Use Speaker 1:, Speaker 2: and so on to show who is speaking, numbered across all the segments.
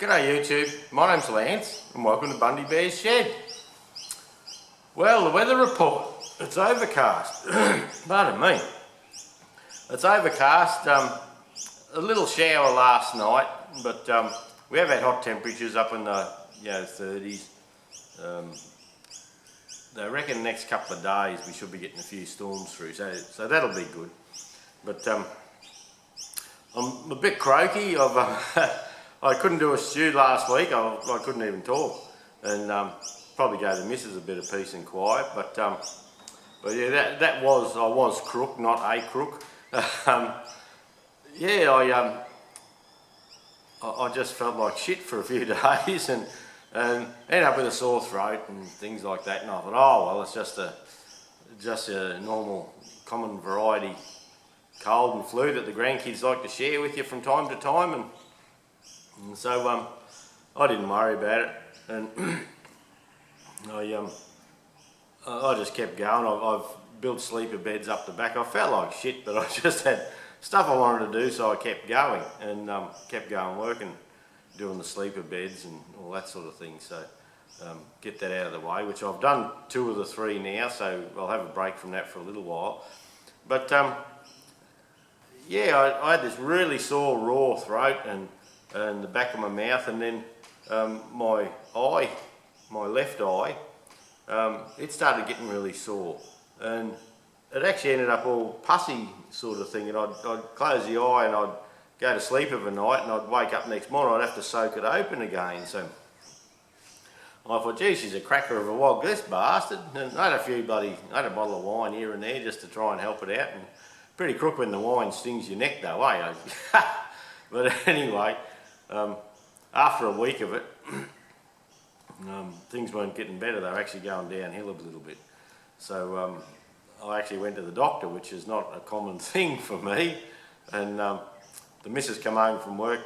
Speaker 1: G'day YouTube, my name's Lance and welcome to Bundy Bear's Shed. Well, the weather report, it's overcast, pardon me. It's overcast, a little shower last night, but we have had hot temperatures up in the 30s. I reckon the next couple of days we should be getting a few storms through, so that'll be good. But I'm a bit croaky. I couldn't do a stew last week. I couldn't even talk, and probably gave the missus a bit of peace and quiet. But yeah, I was crook, not a crook. Yeah, I just felt like shit for a few days, and ended up with a sore throat and things like that. And I thought, oh well, it's just a normal, common variety cold and flu that the grandkids like to share with you from time to time, and so I didn't worry about it, and I just kept going. I've built sleeper beds up the back. I felt like shit, but I just had stuff I wanted to do, so I kept going and kept going working, doing the sleeper beds and all that sort of thing. So get that out of the way, which I've done 2 of the 3 now, so I'll have a break from that for a little while. But yeah, I had this really sore raw throat and the back of my mouth, and then my left eye, it started getting really sore, and it actually ended up all pussy sort of thing, and I'd close the eye and I'd go to sleep of a night, and I'd wake up next morning, I'd have to soak it open again. So I thought, gee, she's a cracker of a wog, this bastard. And I had a bottle of wine here and there just to try and help it out, and pretty crook when the wine stings your neck though, eh? But anyway, after a week of it, things weren't getting better, they were actually going downhill a little bit. So I actually went to the doctor, which is not a common thing for me, and the missus come home from work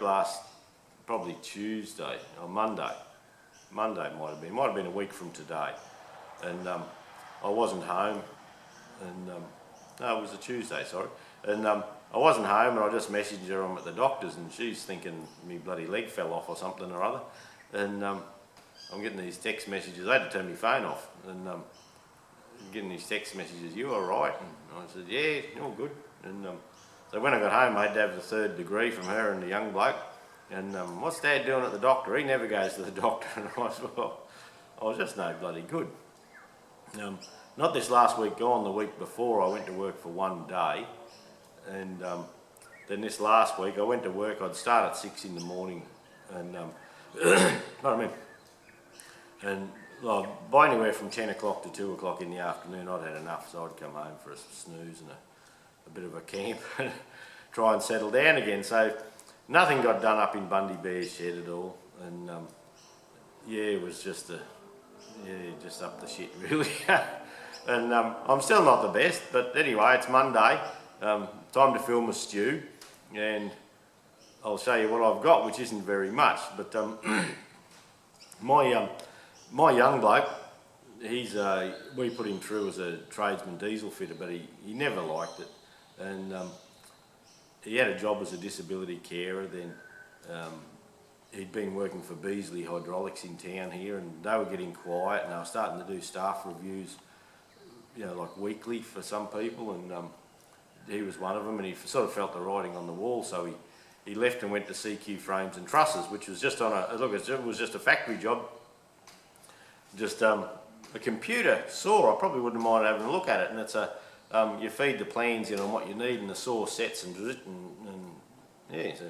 Speaker 1: probably Tuesday or Monday might have been a week from today, and I wasn't home, and no, it was a Tuesday, sorry, and I wasn't home, and I just messaged her I'm at the doctor's, and she's thinking me bloody leg fell off or something or other, and I'm getting these text messages. I had to turn my phone off, and getting these text messages, you alright? And I said, yeah, all good. And so when I got home, I had to have the 3rd degree from her and the young bloke, and what's Dad doing at the doctor? He never goes to the doctor. And I said, well, I was just no bloody good. Not this last week gone, the week before I went to work for 1 day, and then this last week I went to work, I'd start at 6 in the morning, and pardon me, and well, by anywhere from 10 o'clock to 2 o'clock in the afternoon I'd had enough, so I'd come home for a snooze and a bit of a camp and try and settle down again. So nothing got done up in Bundy Bear's shed at all, and yeah, it was just up the shit really. And I'm still not the best, but anyway, it's Monday, time to film a stew, and I'll show you what I've got, which isn't very much, but my young bloke, we put him through as a tradesman diesel fitter, but he never liked it, and he had a job as a disability carer. Then he'd been working for Beasley Hydraulics in town here, and they were getting quiet, and they were starting to do staff reviews, like weekly for some people, and he was one of them, and he sort of felt the writing on the wall, so he left and went to CQ Frames and Trusses, which was just it was just a factory job, just a computer saw. I probably wouldn't mind having a look at it, and it's you feed the plans in on what you need, and the saw sets and yeah, so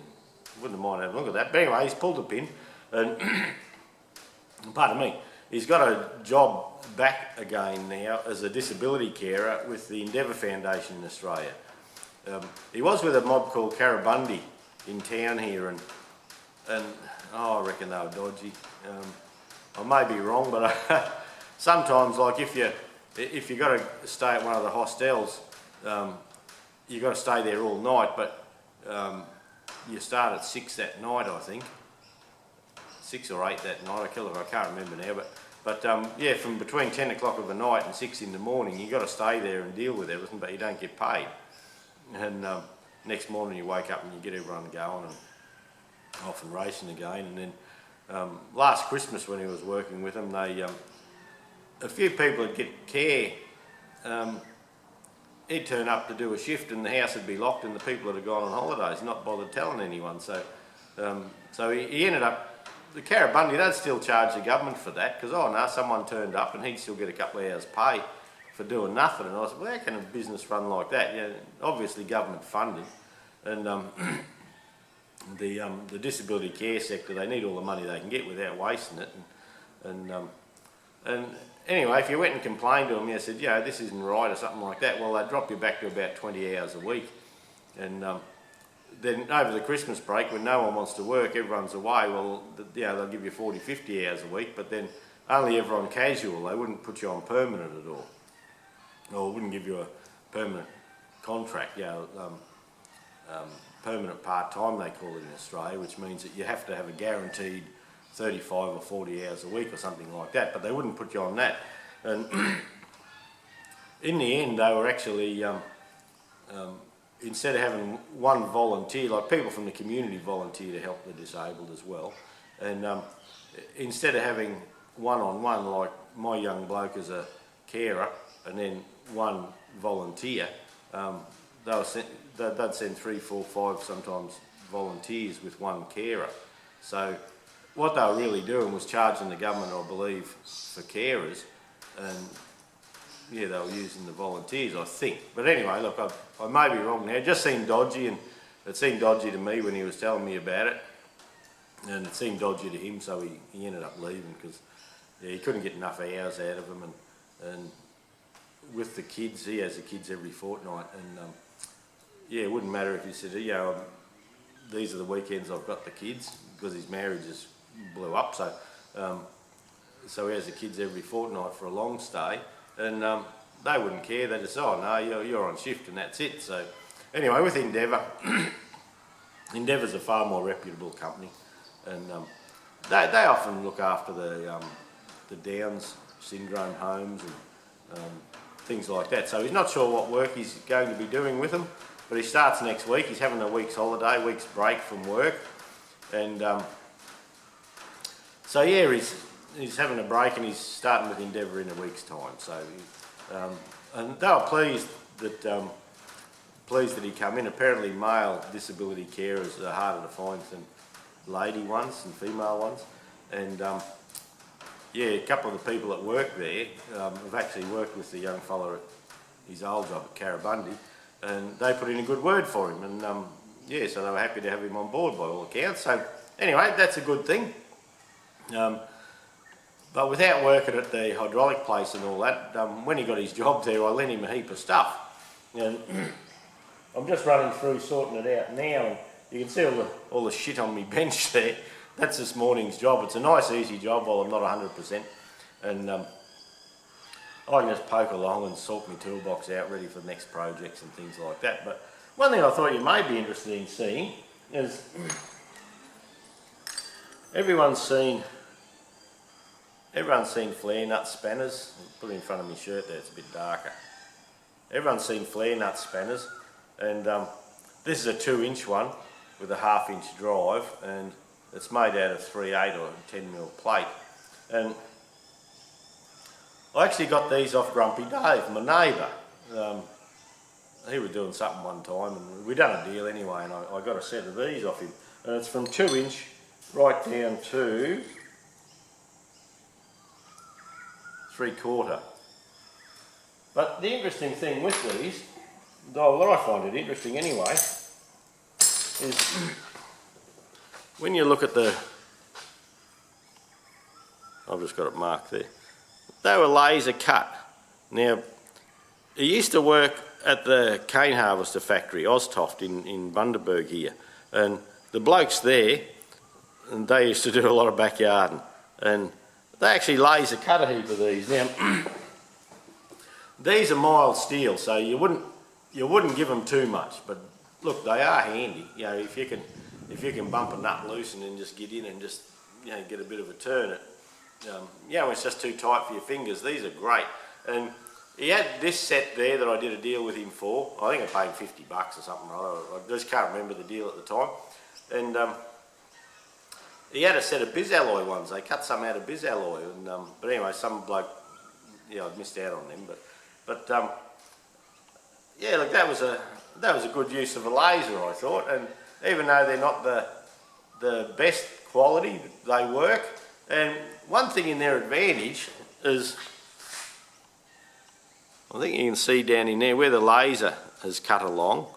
Speaker 1: wouldn't mind having a look at that. But anyway, he's pulled the pin, and pardon me, he's got a job back again now as a disability carer with the Endeavour Foundation in Australia. He was with a mob called Bundy in town here, and I reckon they were dodgy. I may be wrong, but sometimes, like if you got to stay at one of the hostels, you got to stay there all night, but you start at 6 that night, I think, 6 or 8 that night. I can't remember now, but yeah, from between 10 o'clock of the night and 6 in the morning, you got to stay there and deal with everything, but you don't get paid. And next morning you wake up and you get everyone going and off and racing again, and then last Christmas when he was working with them, they a few people would get care. He'd turn up to do a shift and the house would be locked and the people had gone on holidays, not bothered telling anyone. So he ended up, the Kangaroo Bundy, they'd still charge the government for that because, oh no, someone turned up and he'd still get a couple of hours pay for doing nothing. And I said, well, how can a business run like that? Yeah, obviously government funded. And the disability care sector, they need all the money they can get without wasting it. And anyway, if you went and complained to them, you said, yeah, this isn't right or something like that, well, they'd drop you back to about 20 hours a week. And then over the Christmas break, when no one wants to work, everyone's away, well, they'll give you 40, 50 hours a week, but then only ever on casual. They wouldn't put you on permanent at all, or wouldn't give you a permanent contract, permanent part-time they call it in Australia, which means that you have to have a guaranteed 35 or 40 hours a week or something like that, but they wouldn't put you on that. And in the end, they were actually, instead of having one volunteer, like people from the community volunteer to help the disabled as well, and instead of having one-on-one, like my young bloke as a carer, and then one volunteer, they'd send 3, 4, 5 sometimes volunteers with one carer. So what they were really doing was charging the government, I believe, for carers, and yeah, they were using the volunteers, I think. But anyway, look, I may be wrong now. It just seemed dodgy, and it seemed dodgy to me when he was telling me about it, and it seemed dodgy to him, so he ended up leaving because he couldn't get enough hours out of them. And with the kids, he has the kids every fortnight, and yeah, it wouldn't matter if he said, these are the weekends I've got the kids, because his marriage just blew up. So he has the kids every fortnight for a long stay, and they wouldn't care. They just, oh no, you're on shift and that's it. So anyway, with Endeavour, Endeavour's a far more reputable company, and they often look after the Downs syndrome homes and things like that. So he's not sure what work he's going to be doing with them, but he starts next week. He's having a week's holiday, week's break from work, and so yeah, he's having a break and he's starting with Endeavour in a week's time. So, and they were pleased that he come in. Apparently, male disability carers are harder to find than lady ones and female ones, and yeah, a couple of the people that work there have actually worked with the young fella at his old job at Kangaroo Bundy, and they put in a good word for him, and yeah, so they were happy to have him on board by all accounts. So anyway, that's a good thing. But without working at the hydraulic place and all that, when he got his job there, I lent him a heap of stuff. And I'm just running through sorting it out now, and you can see all the shit on my bench there. That's this morning's job. It's a nice, easy job while I'm not 100%. And I can just poke along and sort my toolbox out ready for the next projects and things like that. But one thing I thought you may be interested in seeing is everyone's seen flare nut spanners. I'll put it in front of my shirt there, it's a bit darker. Everyone's seen flare nut spanners, and this is a 2-inch one with a 1/2-inch drive, and it's made out of 3/8 or 10mm plate. And I actually got these off Grumpy Dave, my neighbour. He was doing something one time, and we'd done a deal anyway, and I got a set of these off him. And it's from 2-inch right down to 3/4. But the interesting thing with these, though what I find it interesting anyway, is when you look at the, I've just got it marked there, they were laser cut. Now, he used to work at the cane harvester factory, Oztoft, in Bundaberg here, and the blokes there, and they used to do a lot of backyarding, and they actually laser cut a heap of these. Now, these are mild steel, so you wouldn't give them too much, but look, they are handy. You know, if you can bump a nut loose and then just get in and just, you know, get a bit of a turn it. You know, it's just too tight for your fingers. These are great. And he had this set there that I did a deal with him for. I think I paid $50 or something. I just can't remember the deal at the time. And he had a set of bisalloy ones. They cut some out of bisalloy, and but anyway, some bloke, yeah, I missed out on them. But yeah, look, that was a good use of a laser, I thought. And even though they're not the best quality, they work. And one thing in their advantage is, I think you can see down in there where the laser has cut along,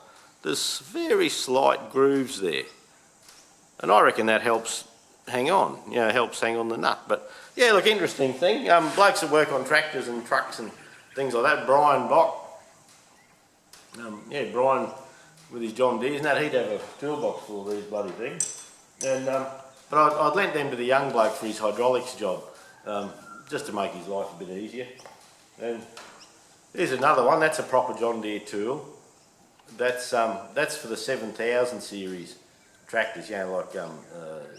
Speaker 1: there's very slight grooves there. And I reckon that helps hang on, you know, helps hang on the nut. But yeah, look, interesting thing. Blokes that work on tractors and trucks and things like that, Brian Bock, yeah, Brian with his John Deere, and that he'd have a toolbox full of these bloody things. And but I'd lent them to the young bloke for his hydraulics job, just to make his life a bit easier. And here's another one. That's a proper John Deere tool. That's for the 7000 series tractors, you know, like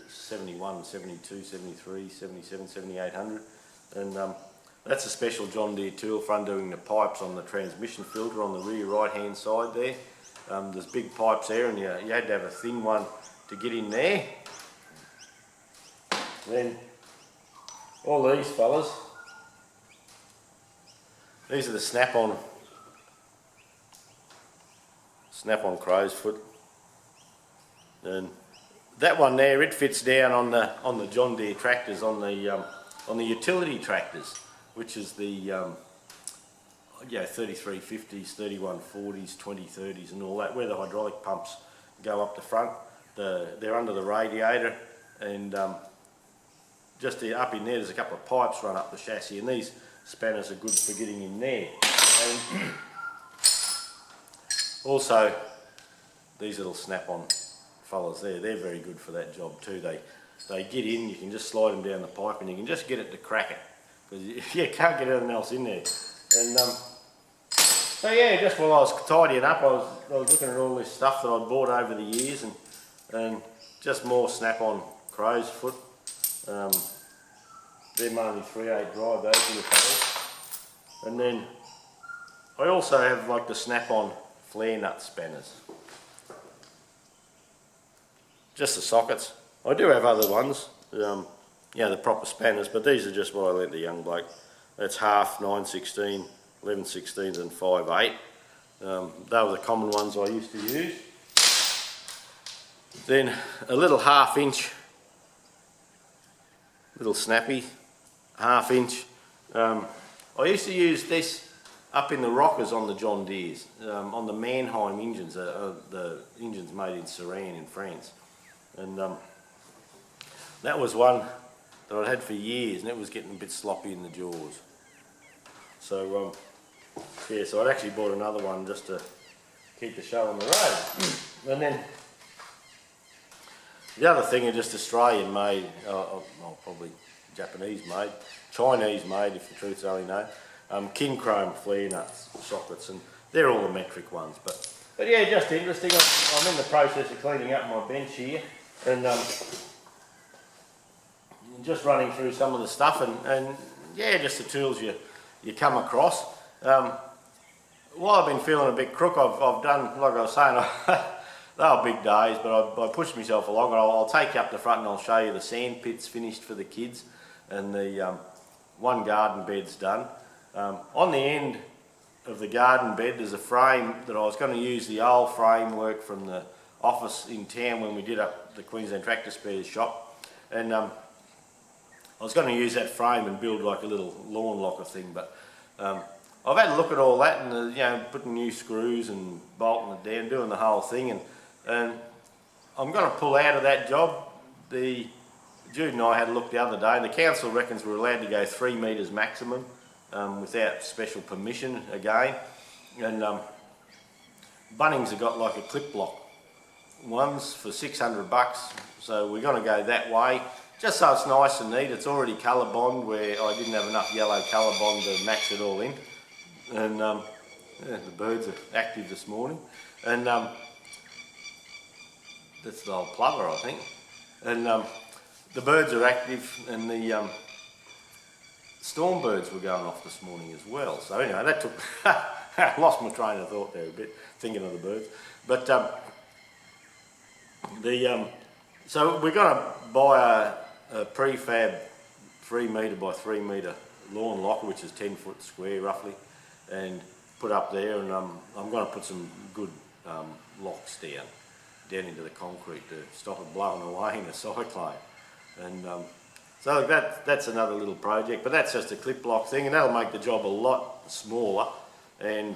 Speaker 1: 71, 72, 73, 77, 7800. And that's a special John Deere tool for undoing the pipes on the transmission filter on the rear right hand side there. There's big pipes there, and you had to have a thin one to get in there. Then all these fellas, these are the snap-on crow's foot, and that one there, it fits down on the John Deere tractors, on the utility tractors, which is the yeah, 3350s, 3140s, 2030s, and all that, where the hydraulic pumps go up the front. They're under the radiator, and just up in there's a couple of pipes run up the chassis, and these spanners are good for getting in there. And also these little snap-on fellas there, they're very good for that job too. They get in, you can just slide them down the pipe and you can just get it to crack it, because you can't get anything else in there. And so yeah, just while I was tidying up, I was looking at all this stuff that I'd bought over the years, and just more snap-on crow's foot. They're mainly 3/8 drive, those little fellas. And then I also have like the snap-on flare nut spanners. Just the sockets. I do have other ones, yeah, the proper spanners, but these are just what I lent the young bloke. That's half, 9/16, 11/16 and 5/8. They were the common ones I used to use. Then a little 1/2 inch, little snappy, 1/2 inch. I used to use this up in the rockers on the John Deeres, on the Mannheim engines, the engines made in Suresnes in France. And that was one that I'd had for years, and it was getting a bit sloppy in the jaws. So yeah, so I'd actually bought another one just to keep the show on the road. And then the other thing are just Australian made, probably Japanese made, Chinese made if the truth's only known, king chrome flare nuts sockets, and they're all the metric ones. But yeah, just interesting. I'm in the process of cleaning up my bench here, and just running through some of the stuff, and yeah, just the tools you come across. While I've been feeling a bit crook, I've done, like I was saying, they were big days, but I pushed myself along, and I'll take you up the front and I'll show you the sand pits finished for the kids, and the one garden bed's done. On the end of the garden bed there's a frame that I was going to use, the old framework from the office in town when we did up the Queensland Tractor Spares shop, and I was going to use that frame and build like a little lawn locker thing, but I've had a look at all that, and you know, putting new screws and bolting it down, doing the whole thing, and I'm going to pull out of that job. Jude and I had a look the other day, and the council reckons we're allowed to go 3 metres maximum without special permission again, and Bunnings have got like a clip block ones for $600, so we're going to go that way, just so it's nice and neat. It's already colour bond where I didn't have enough yellow colour bond to match it all in, and yeah, the birds are active this morning, and that's the old plover, I think, and the birds are active, and the storm birds were going off this morning as well. So anyway, that took I lost my train of thought there a bit, thinking of the birds. But so we're going to buy a prefab 3 metre by 3 metre lawn locker, which is 10 foot square roughly, and put up there, and I'm going to put some good locks down into the concrete to stop it blowing away in a cyclone. And so that's another little project, but that's just a clip lock thing, and that'll make the job a lot smaller. And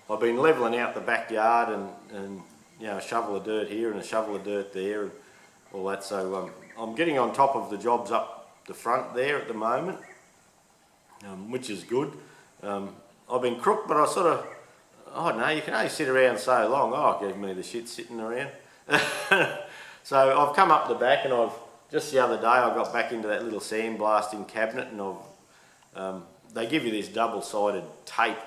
Speaker 1: I've been levelling out the backyard and you know, a shovel of dirt here and a shovel of dirt there and all that. So I'm getting on top of the jobs up the front there at the moment, which is good. I've been crook, but I sort of, I don't know, you can only sit around so long. Oh, give me the shit sitting around. So I've come up the back, and just the other day I got back into that little sandblasting cabinet, and they give you this double-sided tape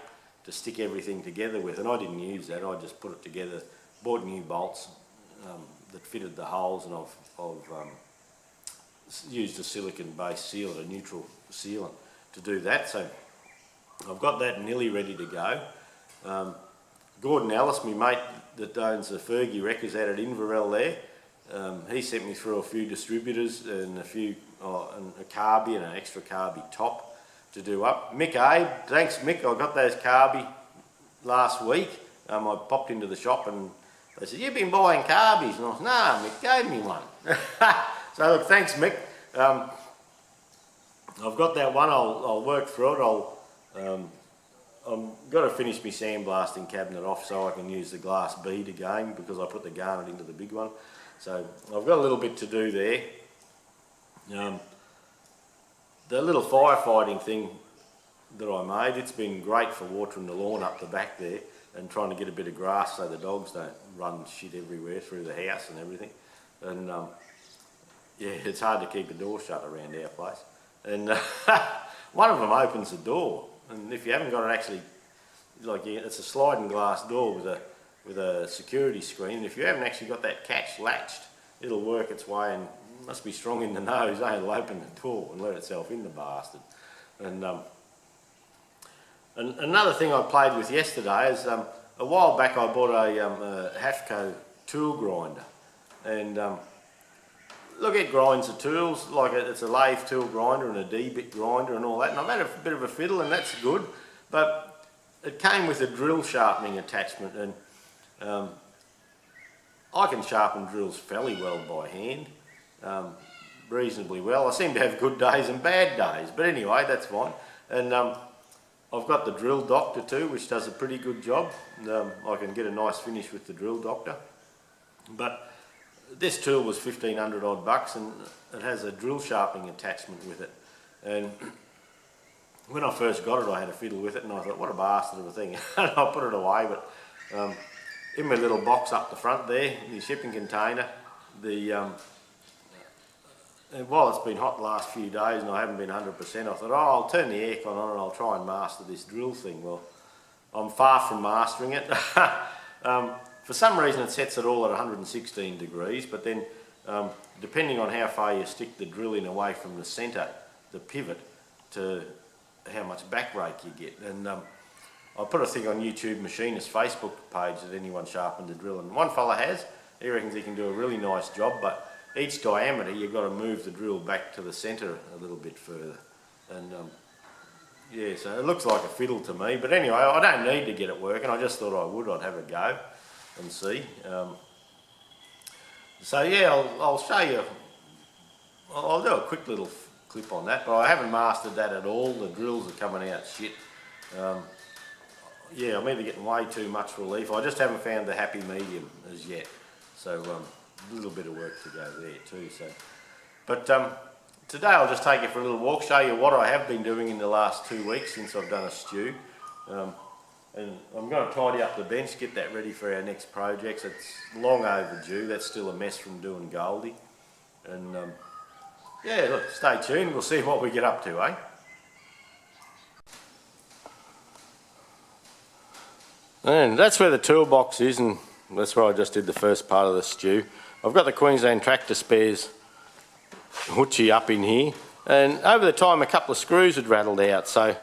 Speaker 1: to stick everything together with, and I didn't use that. I just put it together, bought new bolts that fitted the holes, and I've used a silicon-based sealant, a neutral sealant, to do that. So I've got that nearly ready to go. Gordon Ellis, my mate that owns the Fergie Records out at Inverell there, he sent me through a few distributors and and a carby and an extra carby top to do up. Mick Abe, thanks Mick, I got those carby last week. I popped into the shop and they said, "You've been buying carbies?" And I said, "No, Mick gave me one." So look, thanks Mick. I've got that one, I'll work through it. I've got to finish my sandblasting cabinet off so I can use the glass bead again, because I put the garnet into the big one. So I've got a little bit to do there. The little firefighting thing that I made, it's been great for watering the lawn up the back there and trying to get a bit of grass so the dogs don't run shit everywhere through the house and everything. And yeah, it's hard to keep a door shut around our place. And one of them opens the door, and if you haven't got it actually, like, it's a sliding glass door with a security screen, and if you haven't actually got that catch latched, it'll work its way, and must be strong in the nose, it'll open the door and let itself in, the bastard. And another thing I played with yesterday is, a while back I bought a Hafco tool grinder, and look, it grinds the tools, like it's a lathe tool grinder and a D-bit grinder and all that, and I've had a bit of a fiddle, and that's good, but it came with a drill sharpening attachment, and I can sharpen drills fairly well by hand, reasonably well. I seem to have good days and bad days, but anyway, that's fine. And I've got the drill doctor too, which does a pretty good job. I can get a nice finish with the drill doctor. But this tool was 1,500 odd bucks, and it has a drill sharpening attachment with it. And when I first got it, I had a fiddle with it, and I thought, what a bastard of a thing. And I put it away, but in my little box up the front there, in the shipping container, and while it's been hot the last few days and I haven't been 100%, I thought, oh, I'll turn the aircon on and I'll try and master this drill thing. Well, I'm far from mastering it. For some reason it sets it all at 116 degrees, but then depending on how far you stick the drill in away from the centre, the pivot, to how much back rake you get. And I put a thing on YouTube Machinist Facebook page that anyone sharpened the drill, and one fella has. He reckons he can do a really nice job, but each diameter you've got to move the drill back to the centre a little bit further. And yeah, so it looks like a fiddle to me, but anyway, I don't need to get it working. I just thought I'd have a go and see. So yeah, I'll show you, I'll do a quick little clip on that, but I haven't mastered that at all. The drills are coming out shit. Yeah, I'm either getting way too much relief. I just haven't found the happy medium as yet. So a little bit of work to go there too. So, but today I'll just take you for a little walk, show you what I have been doing in the last 2 weeks since I've done a stew. And I'm going to tidy up the bench, get that ready for our next projects. It's long overdue. That's still a mess from doing Goldie. And yeah, look, stay tuned. We'll see what we get up to, eh? And that's where the toolbox is, and that's where I just did the first part of the stew. I've got the Queensland Tractor Spares hoochie up in here, and over the time a couple of screws had rattled out, so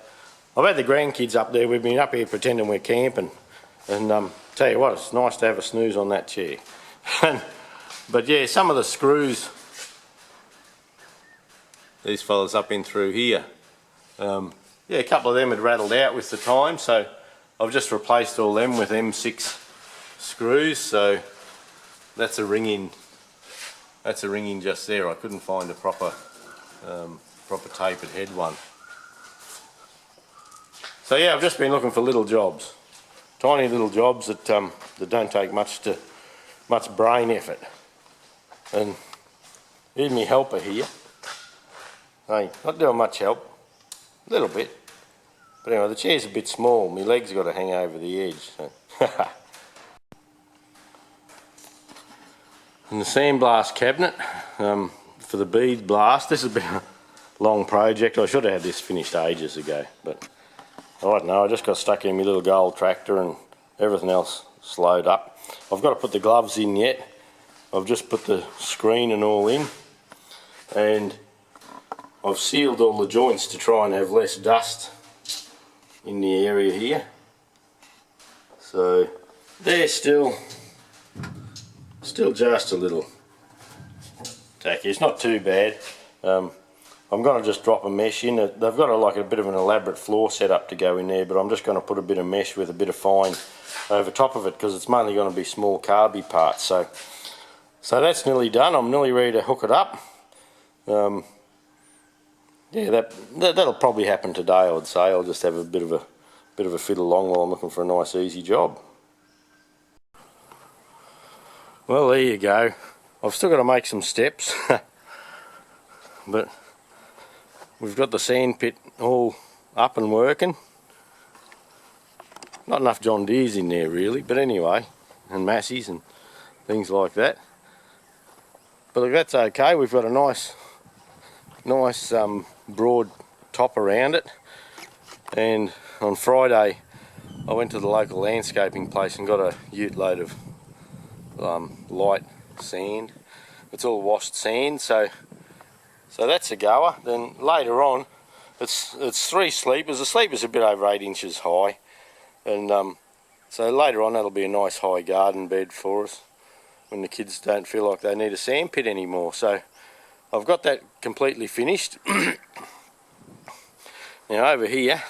Speaker 1: I've had the grandkids up there. We've been up here pretending we're camping, and tell you what, it's nice to have a snooze on that chair. But yeah, some of the screws these fellas up in through here. Yeah, a couple of them had rattled out with the time, so I've just replaced all them with M6 screws. So that's a ring in. That's a ring in just there. I couldn't find a proper tapered head one. So yeah, I've just been looking for little jobs, tiny little jobs that don't take much brain effort. And here's my helper here. Hey, not doing much help, a little bit. But anyway, the chair's a bit small. My legs got to hang over the edge. So. And the sandblast cabinet for the bead blast. This has been a long project. I should have had this finished ages ago, but I don't know. I just got stuck in my little gold tractor and everything else slowed up. I've got to put the gloves in yet. I've just put the screen and all in, and I've sealed all the joints to try and have less dust in the area here. So they're still just a little tacky. It's not too bad. I'm going to just drop a mesh in. They've got like a bit of an elaborate floor set up to go in there, but I'm just going to put a bit of mesh with a bit of fine over top of it because it's mainly going to be small carby parts. So that's nearly done. I'm nearly ready to hook it up. Yeah, that'll probably happen today, I would say. I'll just have a bit of a fiddle along while I'm looking for a nice easy job. Well, there you go. I've still got to make some steps, but we've got the sand pit all up and working. Not enough John Deeres in there really, but anyway, and Massies and things like that. But look, that's okay. We've got a nice broad top around it. And on Friday I went to the local landscaping place and got a ute load of light sand. It's all washed sand, so that's a goer. Then later on, it's 3 sleepers. The sleeper's a bit over 8 inches high, and so later on that'll be a nice high garden bed for us when the kids don't feel like they need a sand pit anymore. So I've got that completely finished. Now over here,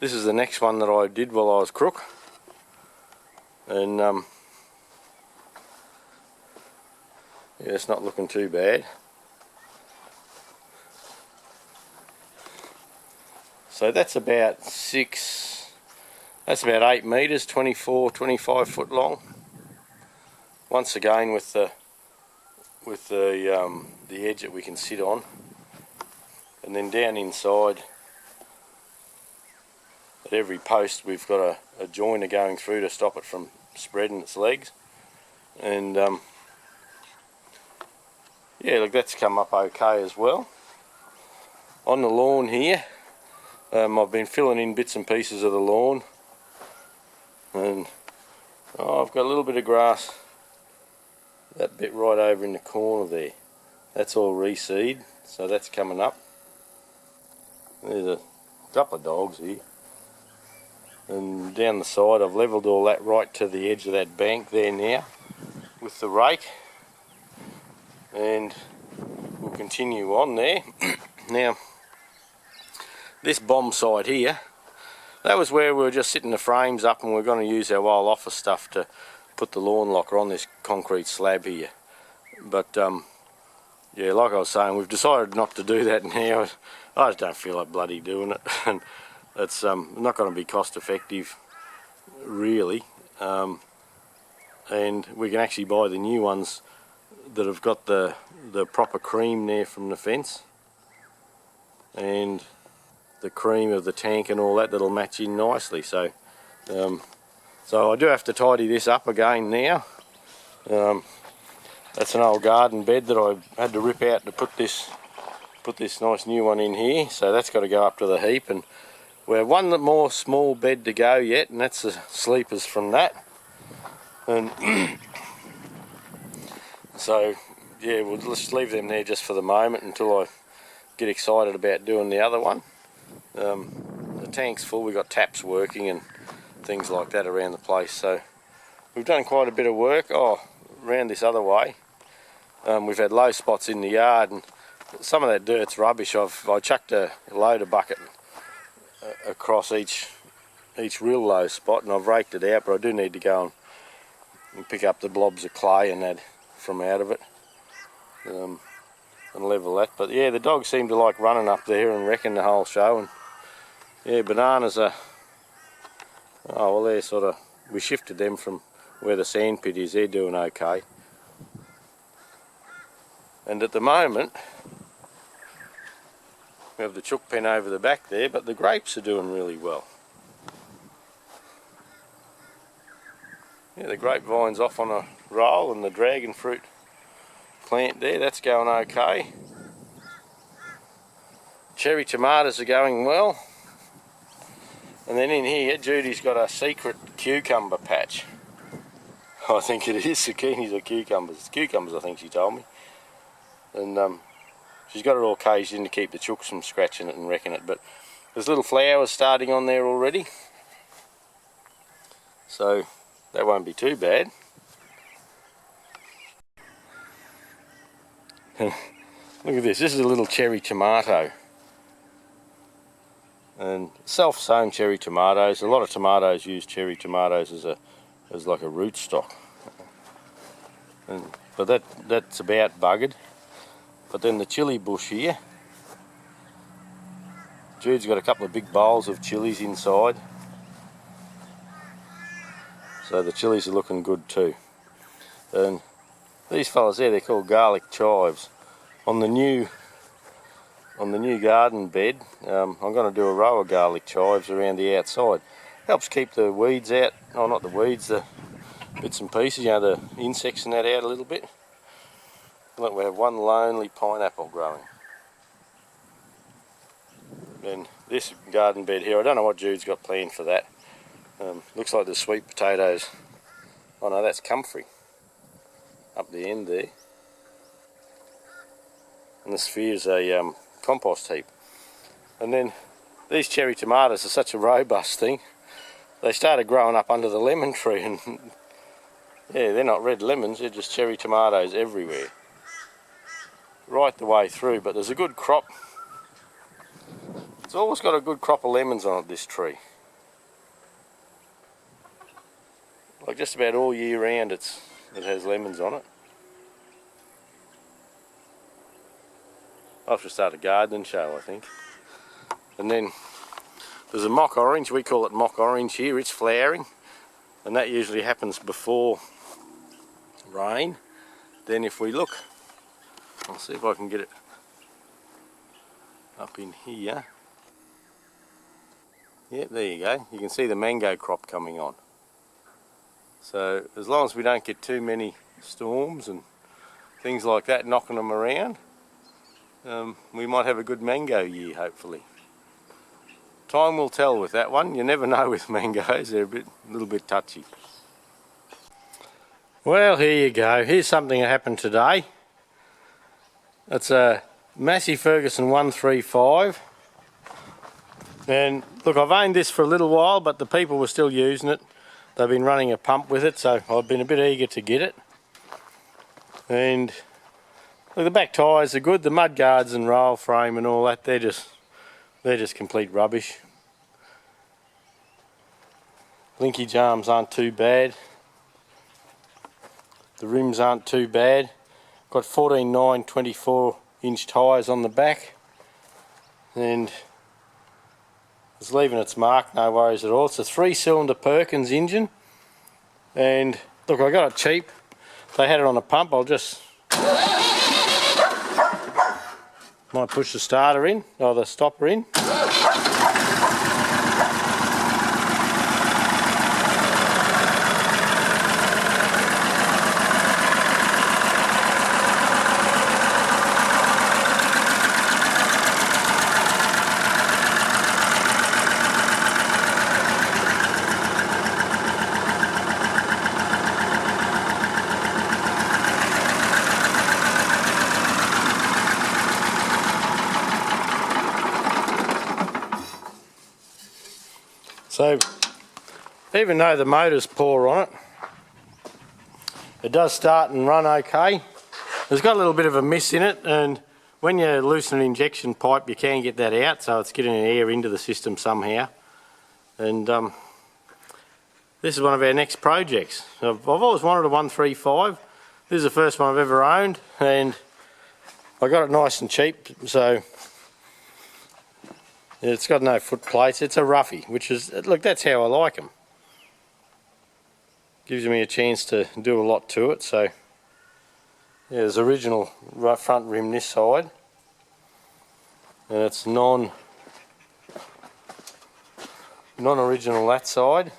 Speaker 1: this is the next one that I did while I was crook, and yeah, it's not looking too bad. So that's about 8 metres, 24, 25 foot long. Once again with the edge that we can sit on, and then down inside at every post we've got a joiner going through to stop it from spreading its legs. And yeah, look, that's come up okay as well. On the lawn here, I've been filling in bits and pieces of the lawn, and I've got a little bit of grass, that bit right over in the corner there. That's all reseed, so that's coming up. There's a couple of dogs here. And down the side I've levelled all that right to the edge of that bank there now with the rake, and we'll continue on there. Now this bomb side here, that was where we were just sitting the frames up, and we're going to use our old office stuff to put the lawn locker on this concrete slab here. But yeah, like I was saying, we've decided not to do that now. I just don't feel like bloody doing it, and it's not going to be cost effective really, and we can actually buy the new ones that have got the proper cream there from the fence, and the cream of the tank and all that, that'll match in nicely. So so I do have to tidy this up again now. That's an old garden bed that I had to rip out to put this nice new one in here, so that's got to go up to the heap, and we have one more small bed to go yet, and that's the sleepers from that. And so yeah, we'll just leave them there just for the moment until I get excited about doing the other one. The tank's full, we've got taps working and things like that around the place, so we've done quite a bit of work. Around this other way, we've had low spots in the yard, and some of that dirt's rubbish. I chucked a loader bucket across each real low spot, and I've raked it out, but I do need to go and pick up the blobs of clay and that from out of it, and level that. But yeah, the dogs seem to like running up there and wrecking the whole show. And yeah, bananas are, oh well, they're sort of, we shifted them from where the sand pit is. They're doing okay. And at the moment we have the chook pen over the back there, but the grapes are doing really well. Yeah, the grapevine's off on a roll, and the dragon fruit plant there, that's going okay. Cherry tomatoes are going well. And then in here, Judy's got a secret cucumber patch. I think it is zucchinis or cucumbers. It's cucumbers, I think she told me. And she's got it all caged in to keep the chooks from scratching it and wrecking it. But there's little flowers starting on there already, so that won't be too bad. Look at this. This is a little cherry tomato. And self-sown cherry tomatoes. A lot of tomatoes use cherry tomatoes as like a rootstock. But that's about buggered. But then the chilli bush here, Jude's got a couple of big bowls of chillies inside, so the chillies are looking good too. And these fellas there, they're called garlic chives. On the new garden bed, I'm going to do a row of garlic chives around the outside. Helps keep the weeds out, oh not the weeds, the bits and pieces, you know, the insects and that out a little bit. Look, we have one lonely pineapple growing. And this garden bed here, I don't know what Jude's got planned for that. Looks like the sweet potatoes. Oh no, that's comfrey up the end there. And the sphere's a compost heap. And then these cherry tomatoes are such a robust thing. They started growing up under the lemon tree, and yeah, they're not red lemons, they're just cherry tomatoes everywhere, right the way through. But there's a good crop. It's always got a good crop of lemons on it, this tree. Like just about all year round it has lemons on it. I'll have to start a gardening show, I think. And then there's a mock orange, we call it mock orange here. It's flowering, and that usually happens before rain. Then if we look, I'll see if I can get it up in here. Yep, there you go. You can see the mango crop coming on. So as long as we don't get too many storms and things like that knocking them around, we might have a good mango year, hopefully. Time will tell with that one. You never know with mangoes, they're a little bit touchy. Well, here you go. Here's something that happened today. It's a Massey Ferguson 135. And look, I've owned this for a little while, but the people were still using it. They've been running a pump with it, so I've been a bit eager to get it. And look, the back tyres are good. The mud guards and roll frame and all that, they're just complete rubbish. Linkage arms aren't too bad. The rims aren't too bad. Got 14.9 24-inch tyres on the back, and it's leaving its mark, no worries at all. It's a 3-cylinder Perkins engine, and look, I got it cheap. They had it on a pump. I'll just might push the starter in, or the stopper in. So even though the motor's poor on it, it does start and run okay. There's got a little bit of a miss in it, and when you loosen an injection pipe, you can get that out, so it's getting air into the system somehow. And this is one of our next projects. I've always wanted a 135. This is the first one I've ever owned, and I got it nice and cheap, so it's got no foot plates. It's a roughie, which is, look, that's how I like them. Gives me a chance to do a lot to it. So yeah, there's original front rim this side, and it's non-original that side.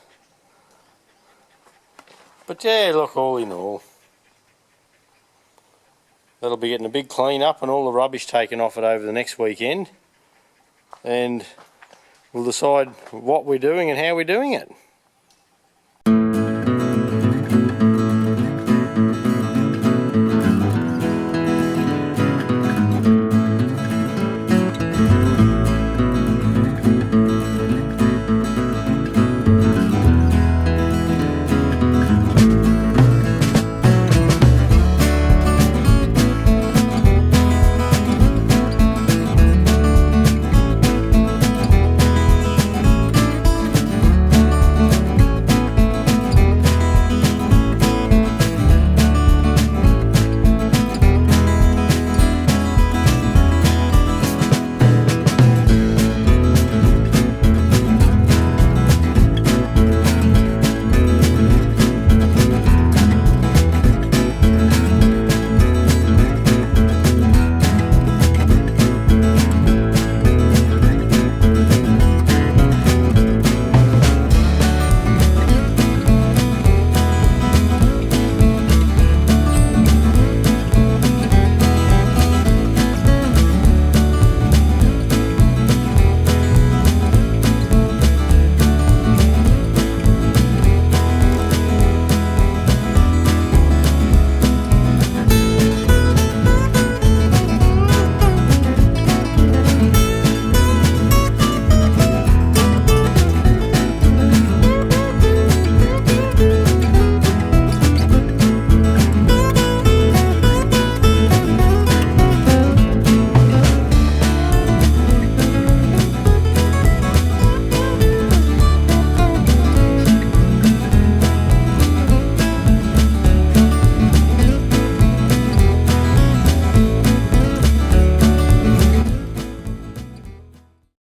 Speaker 1: But yeah, look, all in all, that'll be getting a big clean up and all the rubbish taken off it over the next weekend, and we'll decide what we're doing and how we're doing it.